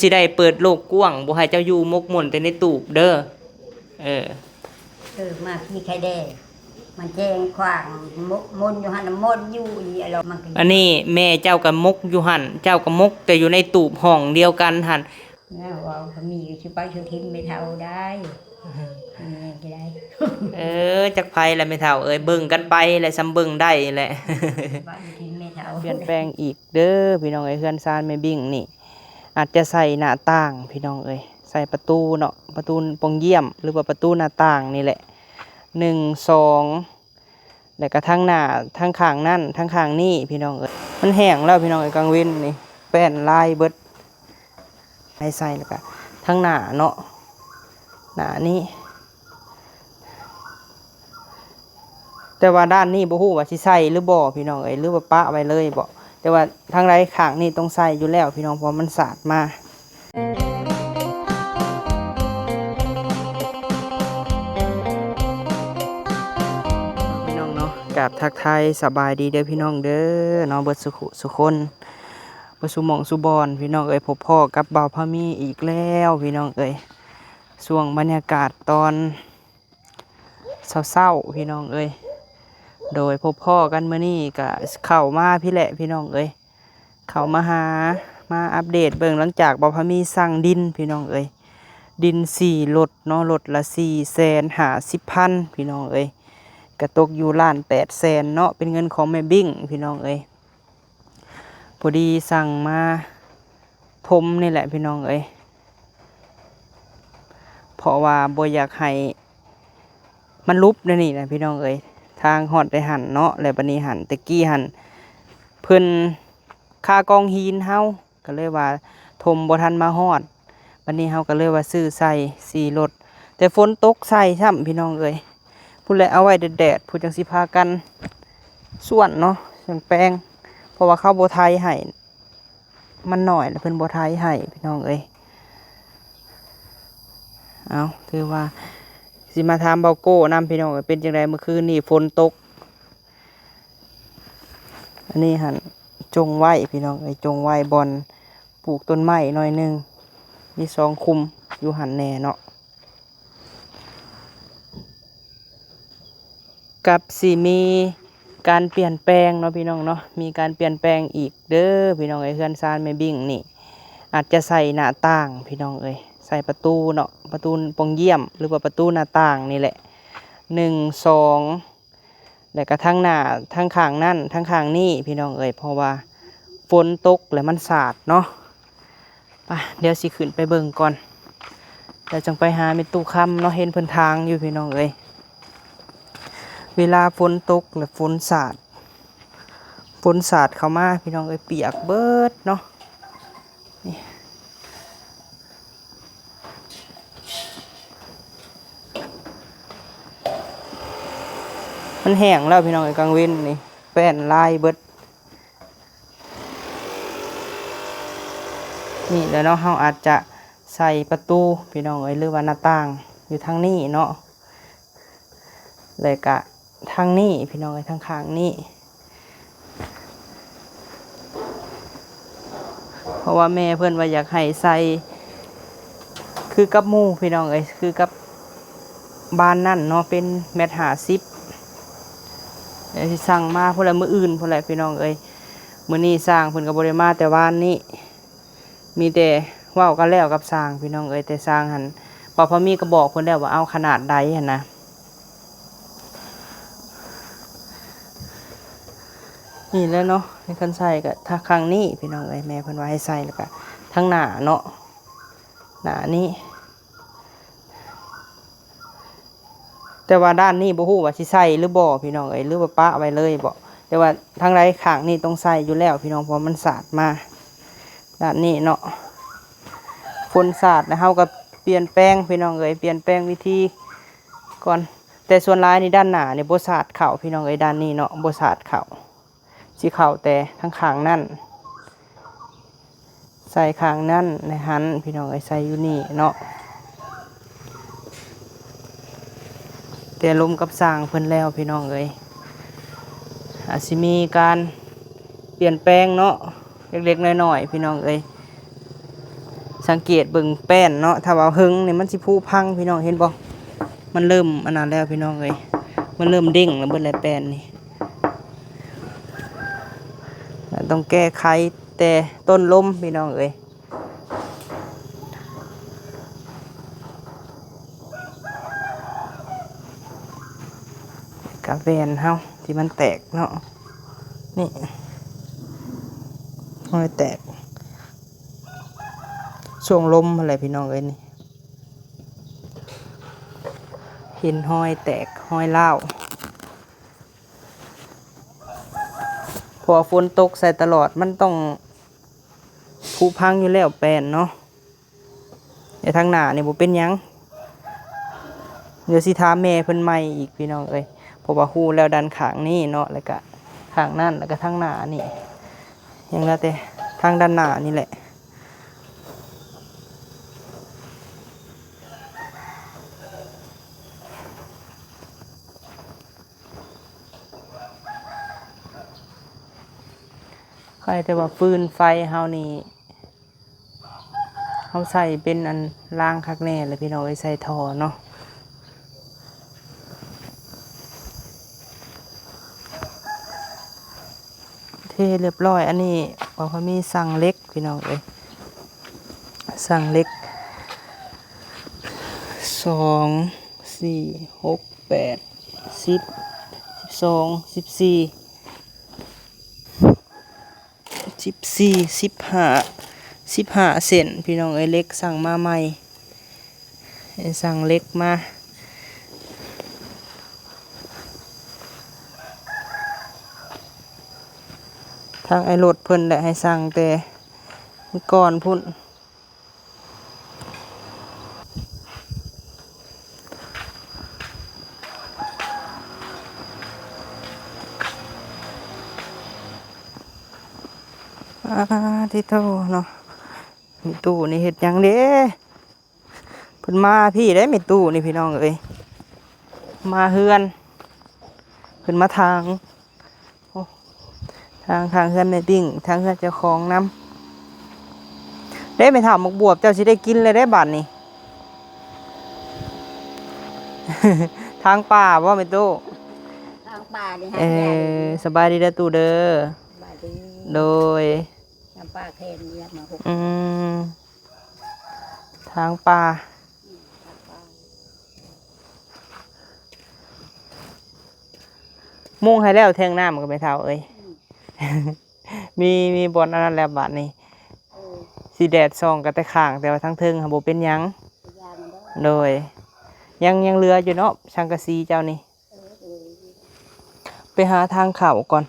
สิได้เปิดโลกกว้างบ่ให้เจ้าอยู่มกมุ่นแต่ในตูบเด้อเออมาพี่ไข่แดงมันแจ้งขวางมนอยู่หันมนอยู่อีอะไรมันอันนี้แม่เจ้าก็มกอยู่หั่นเจ้าก็มกแต่อยู่ในตูบห้องเดียวกันหั่นน่าว่าเขามีชื่อป้าชื่อทิมไม่เท่าได้ก็ได้จักไผแหละแม่เฒ่าเอ้ยเบิ่งกันไปแหละซำเบิ่งได้แหละป้าชื่อทิมไม่เท่าเปลี่ยนแปลงอีกเด้อพี่น้องเอ้ยเฮือนซานแม่บิ่งนี่อาจจะใส่หน้าต่างพี่น้องเอ้ยใส่ประตูเนาะประตูปองเยี่ยมหรือว่าประตูหน้าต่างนี่แหละ1 2แล้วก็ทั้งหน้าทั้งข้างนั่นทั้งข้างนี่พี่น้องเอ้ยมันแห้งแล้วพี่น้องเอ้ยกลางเว้นนี่แป้นลายเบิดให้ใส่แล้วก็ทั้งหน้าเนาะหน้านี้แต่ว่าด้านนี้บ่ฮู้ว่าสิใส่หรือบ่พี่น้องเอ้ยหรือว่าปะไว้เลยบ่แต่ว่าทางไรข้างนี่ต้องใส่อยู่แล้วพี่น้องเพราะมันสาดมาพี่น้องเนาะกับทักทายสบายดีเด้อพี่น้องเด้อเนาะเบิดสุคนบ่สุหม่องสุบอนพี่น้องเอ้ยพบพ่อกับบ่าวพามีอีกแล้วพี่น้องเอ้ยช่วงบรรยากาศตอนเศร้าๆพี่น้องเอ้ยโดยพบพ่อกันมื้อนี้ก็เข้ามาพี่แหละพี่น้องเอ้ยเข้ามาหามาอัปเดตเบิ่งหลังจากบ่าวพามีสั่งดินพี่น้องเอ้ยดิน4 รถเนาะรถละ450,000พี่น้องเอ้ยก็ตกอยู่1,800,000เนาะเป็นเงินของแม่บิ่งพี่น้องเอ้ยพอดีสั่งมาทมนี่แหละพี่น้องเอ้ยเพราะว่าบ่อยากให้มันลุบนี่นะพี่น้องเอ้ยทางฮอดได้หันเนาะแล้วบัดนี้หันตะกี้หันเพิ่นค่ากองหินเฮาก็เลยว่าทมบ่ทันมาฮอดบัดนี้เฮาก็เลยว่าซื้อใส่4 รถแต่ฝนตกใส่ช่ำพี่น้องเอ้ยผู้ใดเอาไว้แดดๆผู้จังสิพากันส่วนเนาะส่วนแปลงเพราะว่าเขาบ่ไทยให้มันหน่อยแล้วเพิ่นบ่ไทยให้พี่น้องเอ้ยเอาถือว่าสิมาถามเบาโก้นำพี่น้องเป็นจังไดเมื่อคืนนี่ฝนตกอันนี้หันจงไว้พี่น้องจงไว้บอนปลูกต้นไม้หน่อยนึงมี2 คุมอยู่หันแน่เนาะกับสิมีการเปลี่ยนแปลงเนาะพี่น้องเนาะมีการเปลี่ยนแปลงอีกเด้อพี่น้องเฮือนซานแม่บิ่งนี่อาจจะใส่หน้าต่างพี่น้องใส่ประตูเนาะประตูปองเยี่ยมหรือว่าประตูหน้าต่างนี่แหละ1 2แล้วก็ทั้งหน้าทั้งข้างนั่นทั้งข้างนี่พี่น้องเพราะว่าฝนตกแล้วมันสาดเนาะไปเดี๋ยวสิขึ้นไปเบิ่งก่อนเดี๋ยวจังไปหาเมตู้คำเนาะเห็นเพิ่นทางอยู่พี่น้องเวลาฝนตกแล้วฝนสาดเข้ามาพี่น้องเปียกเบิดเนาะนี่มันแห้งแล้วพี่น้องกลางเว้นนี่แป้นลายเบิดนี่แล้วเนาะเราอาจจะใส่ประตูพี่น้องหรือว่าหน้าต่างอยู่ทางนี้เนาะเลยกะทางนี้พี่น้องทางข้างนี้เพราะว่าแม่เพื่อนว่าอยากให้ใส่คือกับหมู่พี่น้องคือกับบ้านนั่นเนาะเป็น1.50 mที่สั่งมาพวกอะไรมืออื่นพวกอะไรพี่น้องมื้อนี้สร้างเพิ่นก็บ่ได้มาแต่วานนี้มีแต่เว้ากันแล้วกับสร้างพี่น้องแต่สร้างหันพอมีก็บอกเพิ่นแล้วว่าเอาขนาดใดหั่นนะนี่แล้วเนาะในคันใส่ก็ถ้าครั้งนี้พี่น้องแม่เพิ่นว่าให้ใส่แล้วก็ทั้งหน้าเนาะหน้านี้แต่ว่าด้านนี้บ่ฮู้ว่าสิใส่หรือบ่พี่น้องหรือว่าปะไว้เลยบ่แต่ว่าทางไรข้างนี่ต้องใส่อยู่แล้วพี่น้องเพราะมันสาดมาด้านนี้เนาะฝนสาดนะเฮาก็เปลี่ยนแปลงพี่น้องเปลี่ยนแปลงวิธีก่อนแต่ส่วนร้ายนี่ด้านหน้านี่บ่สาดเข่าพี่น้องด้านนี้เนาะบ่สาดเข่าสิเข่าแต่ทั้งข้างนั่นใส่ข้างนั่นในหันพี่น้องใส่อยู่นี่เนาะแต่ลมกับสร้างเพิ่นแล้วพี่น้องอาจสิมีการเปลี่ยนแปลงเนาะเล็กๆน้อยๆพี่น้อง สังเกตเบิ่งแป้นเนาะถ้าว่าหึงนี่มันสิผุพังพี่น้องเห็นบ่มันเริ่มอันนั้นแล้วพี่น้องเอ้ยมันเริ่มเด้งแล้วเบิดแล้วแป้นนี่ต้องแก้ไขแต่ต้นลมพี่น้องเอ้ยกะแวนเฮาที่มันแตกเนาะนี่ห้อยแตกช่วงลมอะไรพี่น้องเอ้ยนี่เห็นห้อยแตกห้อยเล่าวพอฝนตกใส่ตลอดมันต้องผุพังอยู่แล้วแปลนเนาะในทางหน้านี่บ่เป็นหยังเดี๋ยวสิถามแม่เพิ่นใหม่อีกพี่น้องเอ้ยเพราะว่าฮู้แล้วดันข้างนี้เนาะแล้วก็ข้างนั่นแล้วก็ทางหน้านี่ยังแล้วแต่ทางด้านหน้านี่แหละใครแต่ว่าฟืนไฟเฮานี่เฮาใส่เป็นอันล่างคักแน่เลยพี่น้องเอ้ยใส่ท่อเนาะเทเรียบร้อยอันนี้บอกว่ามีสั่งเล็กพี่น้องเอ้ยสั่งเล็ก2 4 6 8 10 12 14 15เซนพี่น้องเอ้ยเล็กสั่งมาใหม่สั่งเล็กมาทางไอ้รถเพิ่นแหละให้สั่งแต่ก่อนพุ่นที่โตเนาะมีตู้นี่เฮ็ดหยังเด้เพิ่นมาพี่ได้มีตู้นี่พี่น้องเอ้ยมาเฮือนเพิ่นมาทางโอ้ทางเฮือนแม่ติ้งทางเฮือนเจ้าของนำได้ไปถามหมกบวบเจ้าสิได้กินเลยได้บัดนี้ ทางป่าบ่แม่ตู้ ทางป่านี่ฮะ สบายดีเด้อตู้เด้อ บ้านดี โดย ทางป่าแค่นี้มาหก ทางป่ามุ่งให้แล้วแทงน้ำก็ไม่เท่าเอ้ย มีบอนอันนั้นแล้วบาดนี้สีแดดส่องกับแต่ข้างแต่ว่าทั้งเทิงค่ะบ่เป็นหยัง ยามมันได้ โดยยังเรืออยู่เนาะชังกะซีเจ้านี่ไปหาทางเข่าก่อน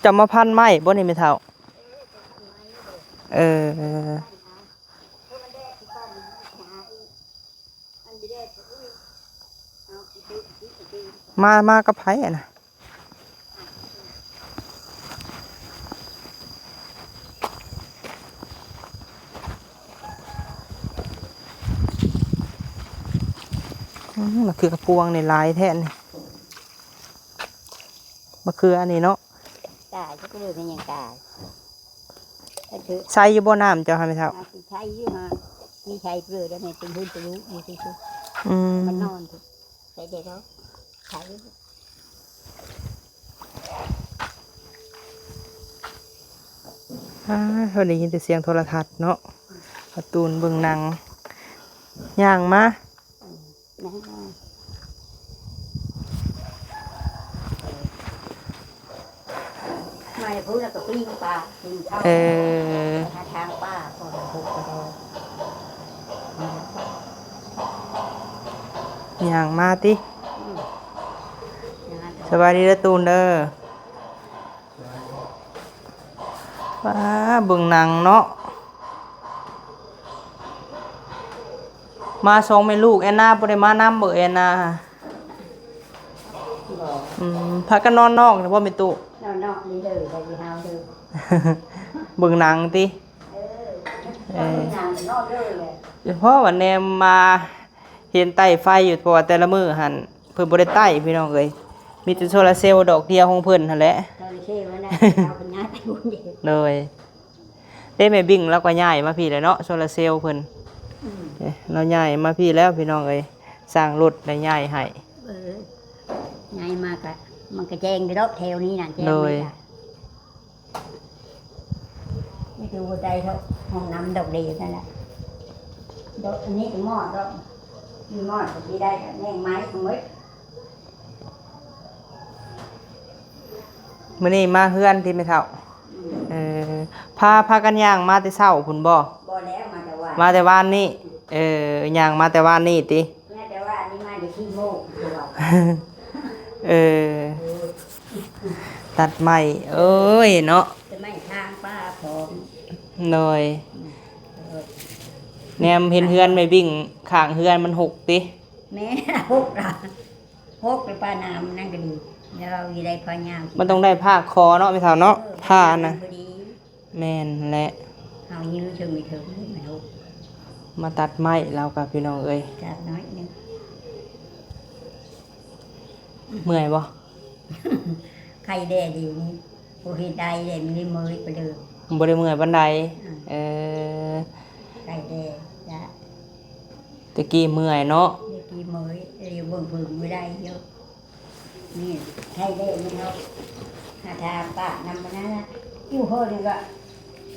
จะมาพันไม้บ่นี่ไม่เท่ามากับไผอ่ะนะมะเขือกระพวงในลายแท่นนี่มะเขืออันนี้เนาะ ตายก็เลยเป็นอย่างตายก็คือ ใส่อยู่บ่น้ำเจ้าค่ะไม่เท่า ใช้ยี่ห้อมีใช้เปลือกแล้วในเป็นพื้นจะรู้มีที่ชุด อืม มันนอนถูกใช้เด็กเขาใช้ เราได้ยินแต่เสียงโทรทัศน์เนาะการ์ตูนเบิ่งหนังย่างมา นั่งมาพูดแล้วก็ปิ้งปลาปิ้งข้าวหาทางป้าพอถูกกระโดด ย่างมาติสบายดีเด้อตูนเด้อว้าเบิ่งหนังเนาะมาสองแม่ลูกแอนนาบ่ได้มานำบ่แอนนาพากันนอนนอกนะบ่แม่ตู้ นอกนี่เลยไปที่เฮาเลย เบิ่งหนังติ นอกเลยเลย เพราะว่าแนมมาเห็นใต้ไฟอยู่เพราะว่าแต่ละมื้อหั่นเพิ่นบ่ได้ใต้พี่น้องเอ้ยมีแต่โซลาร์เซลล์ดอกเดียวของเพิ่นหั่นแหละ เราเชื่อว่านะเราเป็นงานไปบุญเดียว เลย เด้แม่บิ่งแล้วก็ย้ายมาพี่แล้วเนาะโซลาร์เซลล์เพิ่น อืม เราย้ายมาพี่แล้วพี่น้องเอ้ยสร้างรถได้ย้ายให้ เออไงมากอะมันก็แจ้งไปรอบแถวนี้น่ะแจ้ง โดย ไม่ดูใจเท่าห้องน้ำดอกเดียวนั่นแหละดอกอันนี้ก็หม้อดอกมีหม้อก็ที่ได้กับแง่งไม้ทั้งหมด มื้อนี้มาเฮือนที่แม่เฒ่าเออพากันย่างมาแต่เช้าพุ่นบ่ บ่แล้วมาแต่ว่า มาแต่วานนี้ย่างมาแต่วานนี้ติ แม่แต่ว่านี่มาจะขี้โมกคือเรา เออตัดไม้เอ้ยเนาะ จะไม่ทางป้าผม หน่อยแนมเห็นเฮือนไม่บิ่งข้างเฮือนมันหกติ แม่พกเราพกไปป้าน้ำนั่นก็ดีแล้วเราอยู่ได้พอยาม มันต้องได้ผ้าคอเนาะไม่เท่าเนาะผ้านะ พอดี แม่นและ เอายื้อเชิงไม่ถึงไม่ถูก มาตัดไม้แล้วกับพี่น้องเอ้ย จับน้อยนึง เมื่อยบ่ ใครแด่ดีนี่ผู้เห็นได้เด่นนี่มือไปเลย บ่ได้เมื่อยปานใดเออ ใครแด่จะ ตะกี้เมื่อยเนาะ เมื่อกี้มือเรียวเบิ่งพึ่งไม่ได้เยอะนี่ใครแด่ไม่เอาหาทาป้านำมานั้นนะอยู่โหดก็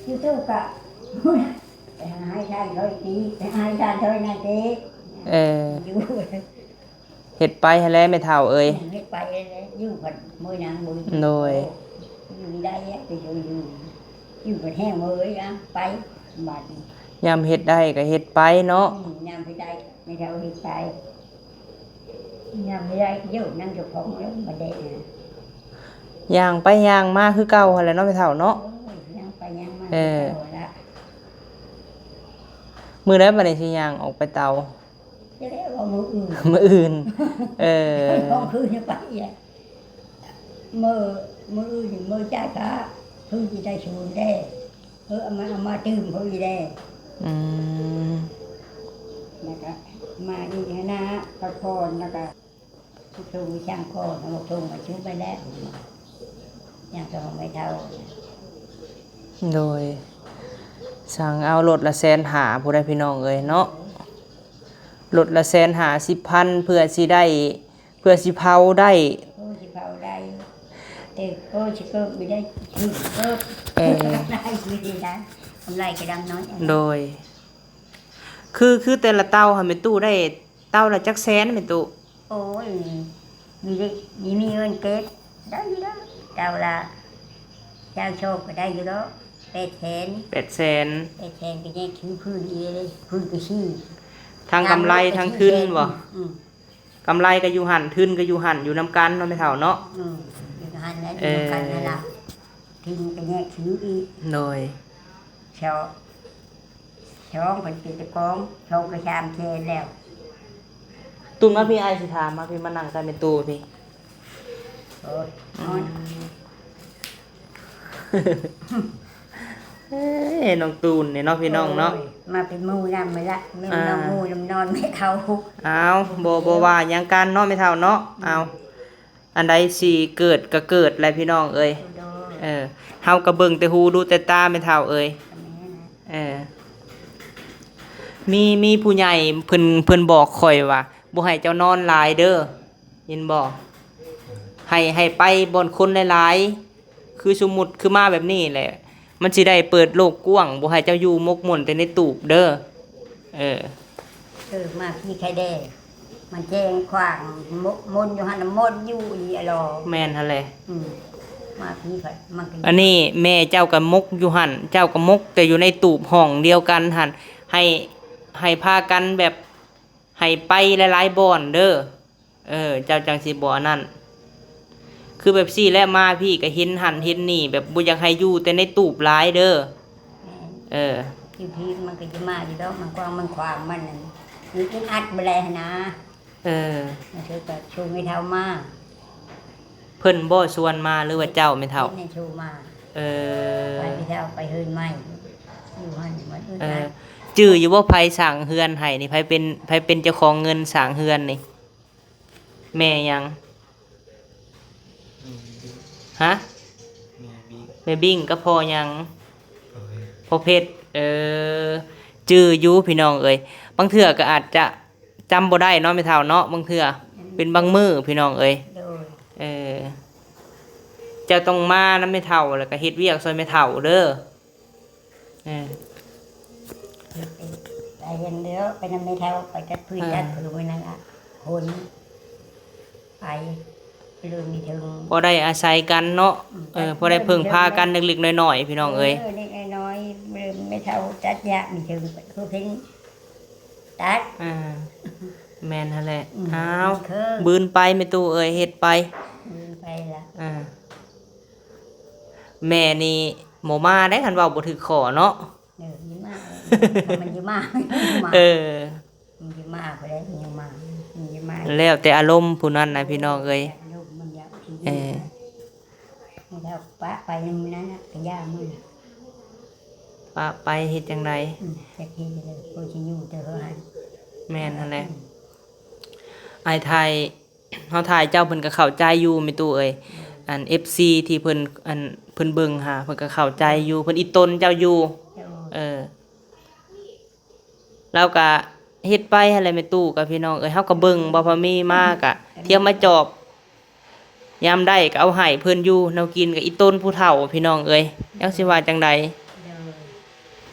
อยู่ตู้ก็แต่ให้ทานเท่าตีแต่ให้ทานเท่านั้นตี เออ อยู่ เฮ็ดไปให้แล้วไม่เท่าเอ้ย เฮ็ดไปเลยอยู่ผัดมือนางมือ โดย อยู่ได้แยะไปอยู่ผัดแห้งมือนะไปบาดนี้ ยามเฮ็ดได้ก็เฮ็ดไปเนาะ ยามไปได้ไม่เท่าเฮ็ดไปยามไม่ได้เยอะนั่งจะของแล้วมาได้นะ ย่างไปย่างมาคือเก่าหั่นแหละเนาะไม่เท่าเนาะ โอ้ยยังไปยังมา เออ เอาละ มื้อใดบัดนี้สิย่างออกไปเตา จะได้ว่ามืออื่น มื้ออื่น เออ ของคืนจะไปอ่ะมืออื่นมือจ่ายค่าคือจะได้ชูนได้เอามาตื่มเขาอีได้ อืม นะครับมาอีกนะพระพรนะครับทุกทุกช่างโคตรทุกมาชุบไปแล้วอย่างสองไม่เท่า โดยสั่งเอารถละแสนหาผู้ใดพี่น้องเอ้ยเนาะรถละแสนหา10,000เพื่อสิได้เพื่อสิเผาได้ โอ้ชิเผาได้แต่โอ้ชิเกิบไม่ได้ถึงเกิบ ได้ไม่ดีนะกำไรกระดำน้อย โดย คือแต่ละเต้าค่ะแม่ตู้ได้เต้าละจักแสนแม่ตู้ โอ้ยมีเงินเก็บได้อยู่แล้วเจ้าละเจ้าโชคก็ได้อยู่แล้ว800,000 800,000 800,000ก็แยกถือพื้นดีเลยพื้นก็ชี้ ทั้งกำไรทั้งทุนบ่ อืม กำไรก็อยู่หั่นทุนก็อยู่หั่นอยู่นํกันเนาะแม่เฒ่าเนาะ อยู่หันแล้วอยู่กันนั่นล่ะทิ้งไปแยกถืออีก โดย ช่องเป็นกิจกรรมช่องกระชามเชนแล้ว ตุ้มมาพี่ไอสิถามมาพี่มานั่งกันเป็นตู้พี่ โอ้ยนอน เอ้ยน้องตูนเนี่ยเนาะพี่น้องเนาะ โยมาเป็นหมูนำไปละไม่นอนหมูนำนอนไม่เขา เอาบ่ว่าหยังกันเนาะไม่เท่าเนาะเอาอันใดสิเกิดก็เกิดแหละพี่น้องเอ้ย โดน เฮาก็เบิ่งแต่หูดูแต่ตาไม่เท่าเอ้ยมีผู้ใหญ่เพิ่นบอกข่อยว่าบ่ให้เจ้านอนหลายเด้อยินบ่ให้ไปบ่อนคนหลายๆคือสมมุติคือมาแบบนี้แหละมันสิได้เปิดโลกกว้างบ่ให้เจ้าอยู่มกมุ่นแต่ในตูบเด้อมาพี่ไข่แดงมันแจ้งขวางมนอยู่หันมนอยู่อีอรอ แม่นหั่นแหละ มาพี่ไข่มันก็ อันนี้แม่เจ้าก็มกอยู่หั่นเจ้าก็มกแต่อยู่ในตูบห้องเดียวกันหั่นให้พากันแบบให้ไปหลายๆบ่อนเด้อเจ้าจังสิบ่นั่นคือแบบซี่และมาพี่ก็เห็นหั่นเห็นนี่แบบบ่อยากให้อยู่แต่ในตูบหลายเด้อพี่มันก็จะมาอยู่แล้วมันกว้างมันความมันนั่นมีกินอัดไปเลยนะมันคือก็ชูไม่เท่ามา เพิ่นบ่ชวนมาหรือว่าเจ้าไม่เท่า ในชูมาไปไม่เท่าไปเฮือนใหม่อยู่หันเหมือนเฮือนจื้ออยู่ว่าไผสร้างเฮือนให้นี่ไผเป็นเจ้าของเงินสร้างเฮือนนี่แม่ยังฮะแม่บิ่งก็พอยัง พอเพชรจื้ออยู่พี่น้องเอ้ยบางเทื่อก็อาจจะจำบ่ได้เนาะไม่เท่าเนาะบางเทื่อเป็นบางมื้อพี่น้องเอ้ย โดย เออเจ้าต้องมานำไม่เท่าแล้วก็เฮ็ดเวียกซอยไม่เท่าเด้อเออ ไปกันเดียวไปนำไม่เท่าไปจัดพื้นจัดผืนไว้นั่นละคนไปเรื่องมีถึง พอได้อาศัยกันเนาะพอได้พึ่งพากันเล็กๆน้อยๆพี่น้องเอ้ย เล็กน้อยเรื่องไม่เท่าจัดยะมีถึงคือเพิ่งตัด อ่าแม่นหั่นแหละ อืม อ้าว เครื่อง บืนไปแม่ตู้เอ้ยเฮ็ดไป ไปละ อ่าแม่นี่หมมาได้คันเว้าบ่ถึกขอเนาะ ยิ้มมากมันยิ้มมาก เออ มันยิ้มมากไปเลยมันยิ้มมากมันยิ้มมาก แล้วแต่อารมณ์ผู้นั้นนะพี่น้องเอ้ย ลูกมันอยากที เออ ไม่เท่าปะไปมันนั้นนะก็ยากมึง ว่าไปเฮ็ดจังได จะทีเลยโคชิยูเจอเขาให้ แม่นหั่นแหละไอ้ไทยเฮาถ่ายเจ้าเพิ่นก็เข้าใจอยู่แม่ตู้เอ้ยอัน FC ที่เพิ่นเบิ่งหาเพิ่นก็เข้าใจอยู่เพิ่นอีตนเจ้าอยู่ เออแล้วก็เฮ็ดไปหั่นแหละแม่ตู้กับพี่น้องเอ้ยเฮาก็เบิ่งบ่พอมีมากะเที่ยวมาจอบยามได้ก็เอาให้เพิ่นอยู่แนวกินก็อีต้นผู้เฒ่าพี่น้องเอ้ยจักสิว่าจังใด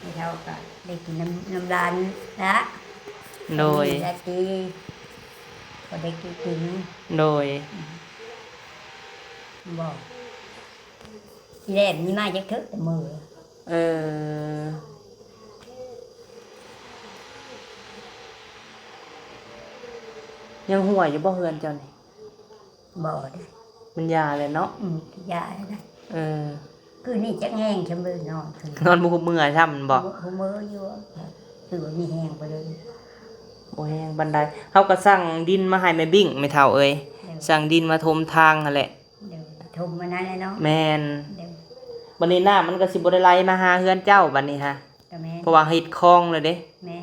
ไม่เท่ากับได้กินน้ำร้านละ โดย ได้กินก็ได้กิน โดย บอกทีแรกมีมาจะทึกแต่มือ เออยังหัวอยู่บ่เฮือนเจ้านี่ บอกได้ มันยาเลยเนาะ ยาได้ เออ คือนี่จะแห้งชำเลือนอนถึง นอนบ่คุบเมื่อยซ้ำบ่ หัวมืออยู่คือว่ามีแห้งไปเลย บ่แฮงบันไดเฮาก็สั่งดินมาให้แม่บิ่งแม่เฒ่าเอ้ยสั่งดินมาถมทางนั่นแหละ เดี๋ยวทมมานั้นเลยเนาะ แม่น เดี๋ยว บัดนี้น้ามันก็สิบ่ได้ไหลมาหาเฮือนเจ้าบัดนี้ฮะ ก็แม่ เพราะว่าเฮ็ดคลองเลยเด้ แม่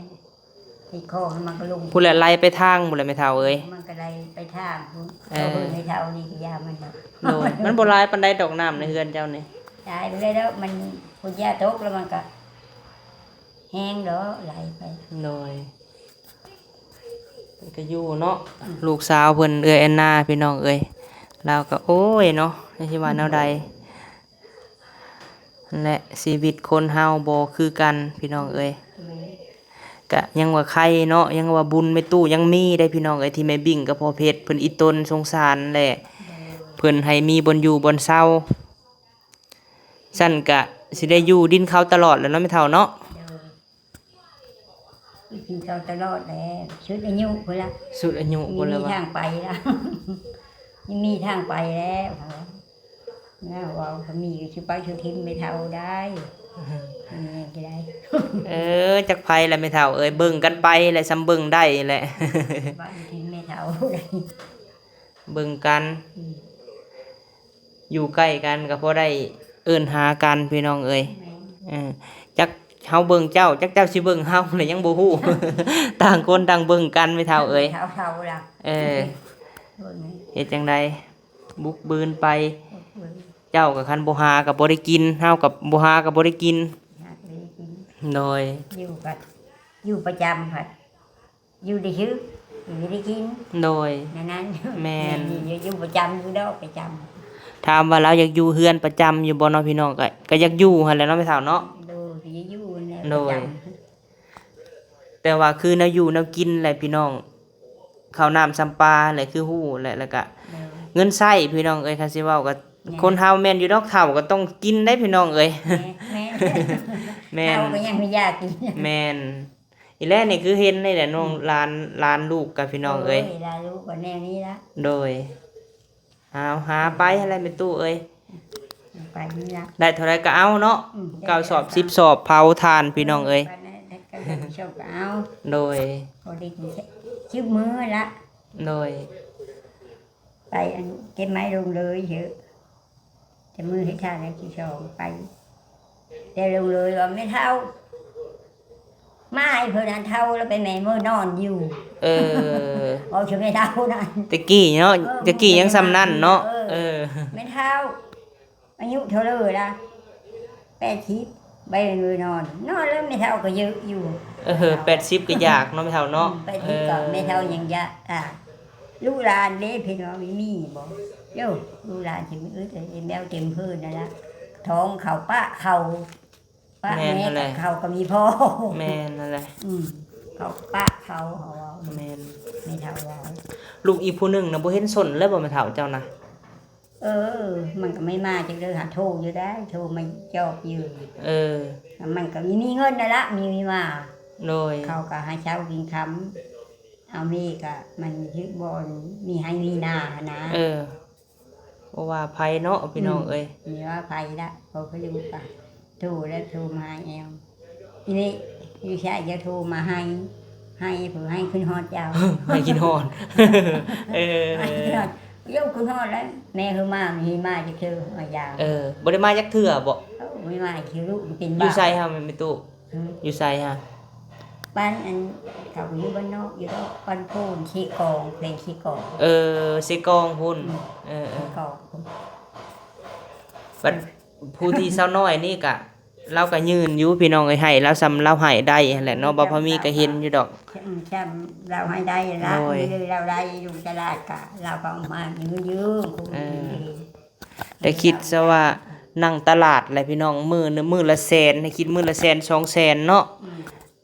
ที่คอมันก็ลง ผู้แลไหลไปทางผู้แลแม่เฒ่าเอ้ย มันก็เลยไปทางคุณ เออ เขาเพิ่งในเท่านี้ก็ยามันเนาะ โดยมันบ่หลายปานใดดอกน้ำในเฮือนเจ้านี่ ตายไปเลยแล้วมันคุณยาตกแล้วมันก็แห้งเด้อไหลไป โดยเพิ่นก็อยู่เนาะลูกสาวเพิ่นเอื้อยแอนนาพี่น้องเอ้ยเราก็โอ้ยเนาะจังสิว่าแนวใดนั่นแหละชีวิตคนเฮาบ่คือกันพี่น้องเอ้ย แม่ ก็ยังว่าใครเนาะยังว่าบุญไม่ตู้ยังมีได้พี่น้องเอ้ยที่แม่บิ่งกับพ่อเพชรเพิ่นอีตนสงสารแหละเพิ่นให้มีบนอยู่บนเศร้าสั่นกะสิได้อยู่ดินเขาตลอดแหล้วเนาะแม่เฒ่าเนาะ เดี๋ยวกินเขาตลอดแล้วชุดอายุพุ่นละ สุดอายุ มี พุ่นแล้วว่า ทางไปแล้ว ยังมีทางไปแล้วน่าว่าเขามีอยู่ชื่อไปชื่อทิมไม่เท่าได้นี่ก็ได้ จักไผแหละแม่เฒ่าเอ้ยเบิ่งกันไปแหละซ้ำเบิ่งได้แหละ บ้านทิมไม่เท่าได้ เบิ่งกันอยู่ใกล้กันก็พอได้เอิ้นหากันพี่น้องเอ้ยจักเฮาเบิ่งเจ้าจักเจ้าสิเบิ่งเฮาเลยยังบ่ฮู้ ต่างคนต่างเบิ่งกันแม่เฒ่าเอ้ย เท่าเท่าละ เออ โดนไหม เฮ็ดจังไดบุกบืนไป เจ้ากับคันบ่หากับบ่ได้กินเฮากับบ่หากับบ่ได้กิน หาไปกิน โดย อยู่กัดอยู่ประจำผัดอยู่ได้ชื่ออยู่ได้กิน โดย นั้น แม่น อยู่ประจำอยู่แล้วประจ ถามว่าเราอยากอยู่เฮือนประจำอยู่บ่เนาะพี่น้องก็อยากอยู่หั่นแหละเนาะแม่สาวเนาะ ำดูที่อยู่แล้ว โด ประ ย จ แต่ว่าคือแนวอยู่แนวกินแหละพี่น้องข้าวน้ำซ้ำปลาแหละคือฮู้แหละแล้วก็ ำ เงินใช้พี่น้องเอ้ยคันสิเว้าก็คนเฮาแม่นอยู่ดอกเฒ่าก็ต้องกินได้พี่น้องเอ้ย แม่ แม่น เราก็ยังไม่อยากกิน แม่นอีแลนี่คือเห็นนี่แหละน้องหลานลูกกับพี่น้องเอ้ย ได้รู้กว่าแนวนี้ละ โดยเอาหาไปอะไรเป็นตู้เอ้ย ไปนี่ละ ได้เท่าไรก็เอาเนาะเก้าสอบ10สอบเผาทานพี่น้องเอ้ย ก็ชอบก็เอา โดย พอได้กินชื่อมือละ โดย ไปอันเก็บไม้ลงเลยเถอะแต่มือให้ทานแล้วที่ชองไปแต่ลงเลยว่าไม่เท่าไม่เพื่อนเท่าแล้วไปแม่มือนอนอยู่ เออ เอาชื่อไม่เท่านั่น ตะกี้เนาะตะกี้ยังซ้ำนั่นเนาะเออ ไม่เท่าอายุเท่าเลยละ80 ไปเลยนอนแล้วไม่เท่าก็เยอะอยู่ 80ก็ยากเนาะแม่เฒ่าเนาะ ไปที่ก็ไม่เท่ายังยะลูกหลานเด้พี่น้องไม่มีบ่โย่ลูกหลานสิมีแมวเต็มพื้นนั่นล่ะท้องเขาป้าเขาป้าแม่กับเขาก็มีพ่อ แม่นนั่นแหละ เขาป้าเขาว่า แม่น ไม่เท่าว่า ลูกอีกผู้หนึงน่ะบ่เห็นสนเลยบ่แม่เฒ่าเจ้านะ มันก็ไม่มาจังเลยหาโทรอยู่ได้โทรมาจอบอยู่ อ มันก็มีเงินนั่นละมีมา โดย เขาก็ให้เช้ากินคำเอามีก็มันยึดบอลมีให้มีหน้านะ บ่ว่าไผเนาะพี่น้องเอ้ย มีว่าไปละเขาก็อยู่ป่ะโทรแล้วโทรมาแอลทีนี้อยู่ใช่จะโทรมาให้เพื่อให้ขึ้นฮอดเจ้า ให้กินฮอด ยกขึ้นฮอดแล้วแม่คือมามีมาจะคือมายาว บ่ได้มาจักเทื่อบ่ ไม่มาคือลูกเป็น อยู่ บ้า ไสฮะแม่ตู้อยู่ไสฮะ บ้านอันเขาอยู่บ้านนอกอยู่แล้วบ้านพูนขี้กองเพลงขี้กอง สิกองพุ่น ขี้กอง บัดผู้ที่เซาน้อยนี่ก็เราก็ยืนอยู่พี่น้องเอ้ยให้เราซ้ำเราให้ได้นั่นแหละเนาะบ่พอมีก็เห็นอยู่ดอก แช่เราให้ได้ละเลยเราได้อยู่ตลาดกะเราก็เอามายืมแต่คิดซะว่านั่งตลาดแหละพี่น้องมื้อละแสนให้คิดมื้อละแสน2แสนเนาะ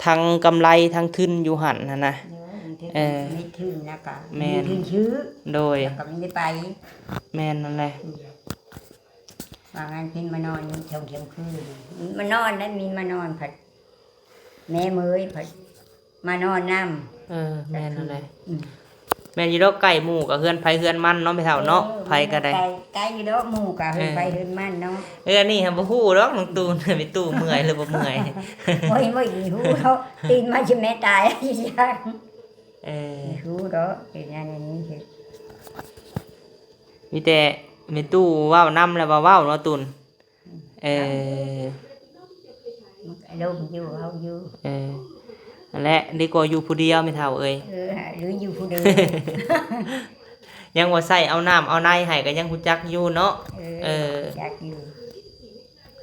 ทั้งกำไรทั้งทุนอยู่หั่นน่ะนะ ไม่ถึงนะกะ แม่น ถึงชื่อ โดย แล้วก็ไม่ได้ไป แม่นนั่นแหละ บางงานเพิ่นมานอนชมคืนมานอนแล้วมีมานอนผัดแม่เมยผัดมานอนน้ำ แม่นนั่นแหละแม่นอยู่ดอกไก่หมู่ก็เฮือนไผเฮือนมันเนาะไม่เท่าเนาะไผก็ได้ ไก่อยู่ดอกหมู่กะเฮือนไปเฮือนมันเนาะ อันนี้บ่ฮู้ดอกน้องตูนไปตู้เมื่อยหรือบ่เมื่อย ไม่รู้เขาตีนมาจะแม่ตายอีจัง รู้ดอกเป็นอย่างนี้คือ มีแต่แม่ตู้เว้านำแล้วเว้าเนาะตูนลูกอยู่เขาอยู่ นั่นแหละดีกว่าอยู่ผู้เดียวไม่เท่าเอ้ย หรืออยู่ผู้เดียว ยังว่าใส่เอาน้ำเอาในให้ก็ยังฮู้จักอยู่เนาะ อยากอยู่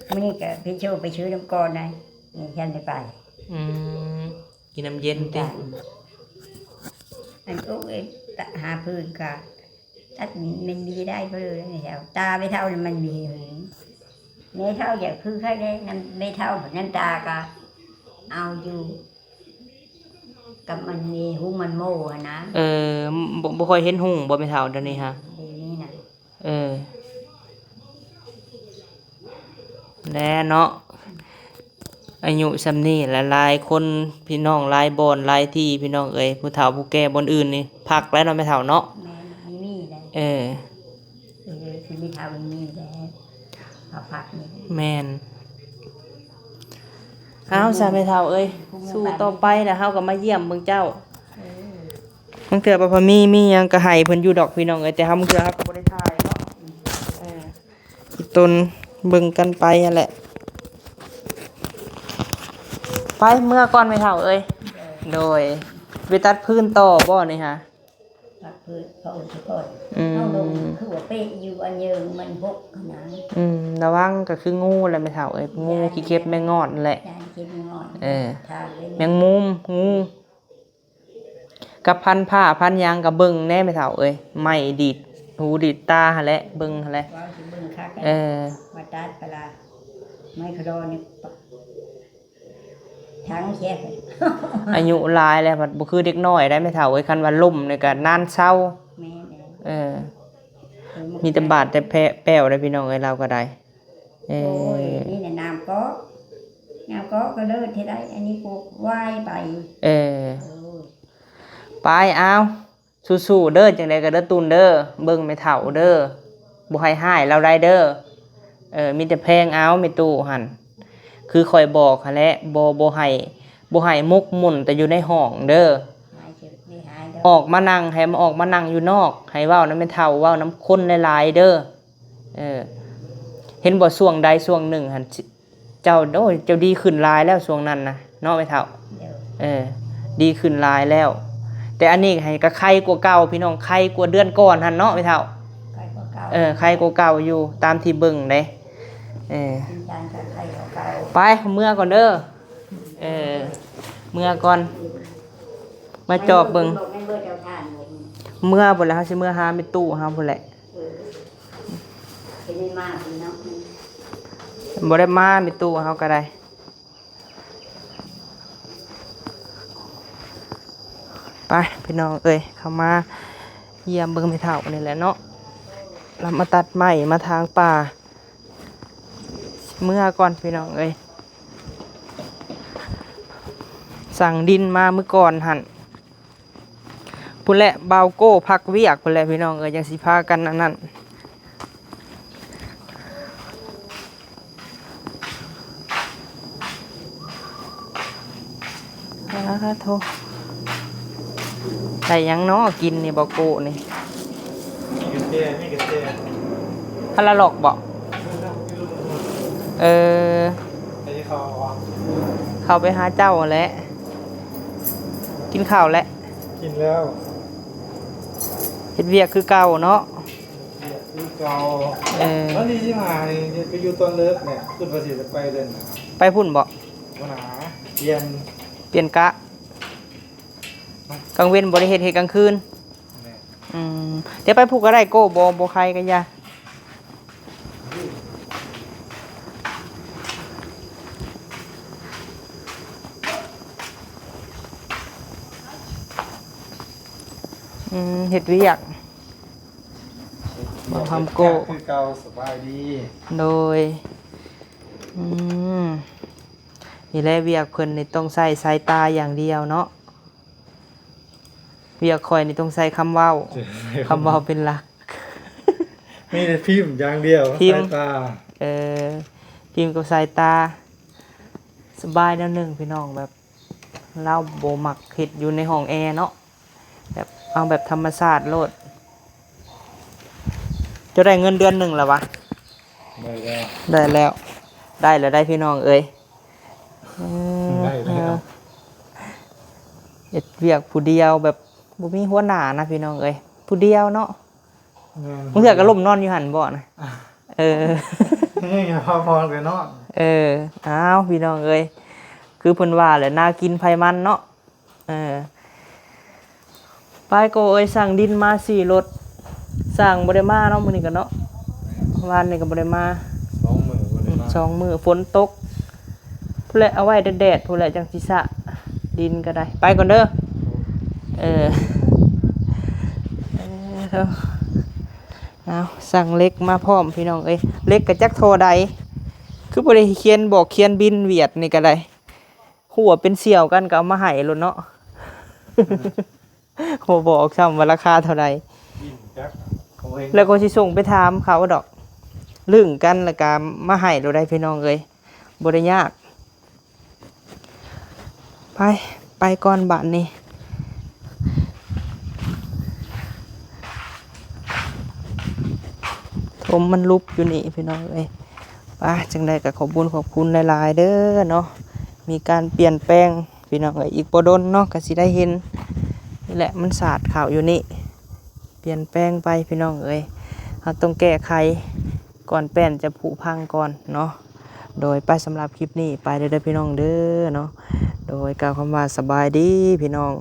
มื้อนี้ก็พี่โชว์ไปซื้อน้ำก่อนได้นี่ฉันได้ไป กินน้ำเย็นติ อันอุ๊กหาพื้นก็ตัดมันมีได้เพเลยนี่แถวตาไม่เท่ามันมีหงไม่เท่าอย่างคือใครได้ไม่เท่าแบบนั้นตาก็เอาอยู่กับมันมีหูมันโม่นะ บ่ค่อยเห็นหุ่งบ่แม่เท่าเดี๋ยวนี้ฮะ เดี๋ยวนี้นะ แน่เนาะอายุซำนี้หลายๆคนพี่น้องหลายบ่อนหลายที่พี่น้องเอ้ยผู้เฒ่าผู้แก่บ่อนอื่นนี่พักแล้วเนาะแม่เฒ่าเนาะ แม่มีได้ คือไม่เท่ามันมีได้เขาพักนี่ แม่นเอาซะแม่เฒ่าเอ้ยสู้ต่อไปแล้วเฮาก็มาเยี่ยมเบิ่งเจ้าบางเทื่อบ่พอมีหยังก็ให้เพิ่นอยู่ดอกพี่น้องเอ้ยแต่เฮาบางเทื่อเฮาก็บ่ได้ถ่ายเนาะอีตนเบิ่งกันไปนั่นแหละไปเมื่อก่อนแม่เฒ่าเอ้ยโดยไปตัดพื้นต่อบ่นี่ฮะ พักเพื่อเขาทุกคนเขาลงคือว่าเป๊ะอยู่อันเยิงมันพกขนาด ระวังก็คืองูแหละแม่เฒ่าเอ้ยงูขี้เข็บแมงงอดนั่นแหละ จานกินงอน ทานเลย แมงมุมงูกับพันผ้าพันยางกับเบิ่งแน่แม่เฒ่าเอ้ยไม้ดีดหูดีดตาหั่นแหละเบิ่งหั่นแหละ ว่าสิเบิ่งคัก มาตัดปลาไม้คดอนี่ทั้งแค่ อายุหลายแล้วบัดบ่คือเด็กน้อยได้แม่เฒ่าเอ้ยคันว่าล่มนี่ก็นานเศร้า แม่แม่ มีแต่บาดแต่แป้วได้พี่น้องเอ้ยเราก็ได้โอ้ยนี่เนี่ยน้ำก็เลิศที่ได้อันนี้กูไหว้ไป ไปเอาสู้ๆเด้อจังไดก็เด้อตุนเด้อเบิ่งแม่เฒ่าเด้อบ่ให้หายเราได้เด้อมีแต่แพงเอาแม่ตู้หั่นคือข่อยบอกหั่นแหละบ่ให้มุกมุ่นแต่อยู่ในห้องเด้อ หายเจ็บไม่หายด ออกมานั่งให้มาออกมานั่งอยู่นอกให้เว้านำแม่เฒ่าเว้านำคนหลายๆเด้อเห็นบ่ช่วงใดช่วงหนึ่งหั่นเจ้าโอ้ยเจ้าดีขึ้นหลายแล้วช่วงนั้นนะเนาะแม่เฒ่า เดี๋ยว ดีขึ้นหลายแล้ว แต่อันนี้ให้ก็ไข้กว่าเก่าพี่น้องไข้กว่าเดือนก่อนหั่นเนาะแม่เฒ่า ใครก็เก่า ไข้กว่าเก่าอยู่ตามที่เบิ่งเด้ เออ กินจานกับไข่เก่า ไปเมื่อก่อนเด้อเมื่อก่อน ๆ มาจอบเบิ่ง ไม่เบิ่งเจ้าทานเลย เมื่อพุ่นแล้วเฮาสิเมื่อหามีตู้เฮาพุ่นแหละ เป็นไม่มากเลยเนาะ บ่ได้มามีตู้เฮาก็ได้ไปพี่น้องเอ้ยเข้ามาเยี่ยมเบิ่งไม่เฒ่านี่แหละเนาะเรามาตัดไม้มาทางป่าเมื่อก่อนพี่น้องเอ้ยสั่งดินมาเมื่อก่อนหั่นพุ่นแหละบาวโก้พักเวียกพุ่นแหละพี่น้องเอ้ยจังสิพากันอันนั้นโทได้หยังเนาะกินนี่บาวโก้นี่ มีกระเทียมมีกระเทียม พะละหลอกบ่เออ ไอ้ที่เขาเอา เข้าไปหาเจ้าแหล้วกินข้าวแล้ว กินแล้ว เฮ็ดเวียกคือเก่าเนาะ คือเกา เออ แล้วนี่ที่มาเนี่ยไปอยู่ต้นเลิฟเนี่ยคุณประสิทธิ์จะไปเดินนะครับ ไปพุ่นบ่ วันหาเย็น เปลี่ยนกะกลางเว้นบ่ได้เฮ็ดกลางคืน เนี่ย เดี๋ยวไปผูกก็ได้โก้บ่ใครก็อย่าเฮ็ดเวียกบ่ทำโก้ คือเกาสบายดี โดยนี่แหละเวียกเพิ่นนี่ต้องใช้สายตาอย่างเดียวเนาะเวียกคอยนี่ต้องใช้คำเว้าเป็นหลัก มีแต่พิมพ์อย่างเดียว พิมพ์ สายตา พิมพ์กับสายตาสบายแนวหนึ่งพี่น้องแบบเล่าโบมักเห็ดอยู่ในห้องแอร์เนาะแบบเอาแบบธรรมชาติโลดจะได้เงินเดือนหนึ่งแล้ววะ ได้แล้ว ได้แล้วได้พี่น้องเอ้ย ได้แล้ว เห็ดเวียกผู้เดียวแบบบ่มีหัวหน้านะพี่น้องเอ้ยผู้เดียวเนาะมึงเถื่อก็ล่มนอนอยู่หันบ่นะนี่พอกันเนาะ อ้าวพี่น้องเอ้ยคือเพิ่นว่าแหละน่ากินไผมันเนาะไปโกเอ้ยสั่งดินมา4รถสั่งบ่ได้มาเนาะมื้อนี้ก็เนาะวานนี้ก็บ่ได้มา 2 มื้อบ่ได้มา 2 มื้อฝนตกพุ่นแหละเอาไว้แดดๆพุ่นแหละจังสิสะดินก็ได้ไปก่อนเด้อเอาสั่งเล็กมาพร้อมพี่น้องเอ้ยเล็กก็จักโทใดคือบ่ได้เขียนบอกเขียนบินเวียดนี่ก็ได้หัวเป็นเสี่ยวกันก็เอามาให้โลดเนาะ บ่บอกซ้ำว่าราคาเท่าใด บินจักเขาเอง แล้วก็สิส่งไปถามเขาดอกลึงกันแล้วก็มาให้โลดได้พี่น้องเอ้ยบ่ได้ยากไปก่อนบัดนี้ถมมันลุบอยู่นี่พี่น้องเอ้ยจังได๋ก็ขอบคุณหลายๆเด้อเนาะมีการเปลี่ยนแปลงพี่น้องเอ้ยอีกบ่ดนเนาะก็สิได้เห็นนี่แหละมันสาดข่าวอยู่นี่เปลี่ยนแปลงไปพี่น้องเอ้ยเราต้องแก้ไขก่อนแป้นจะผุพังก่อนเนาะโดยไปสำหรับคลิปนี้ไปเด้อพี่น้องเด้อเนาะโดยกล่าวคำว่าสบายดีพี่น้อง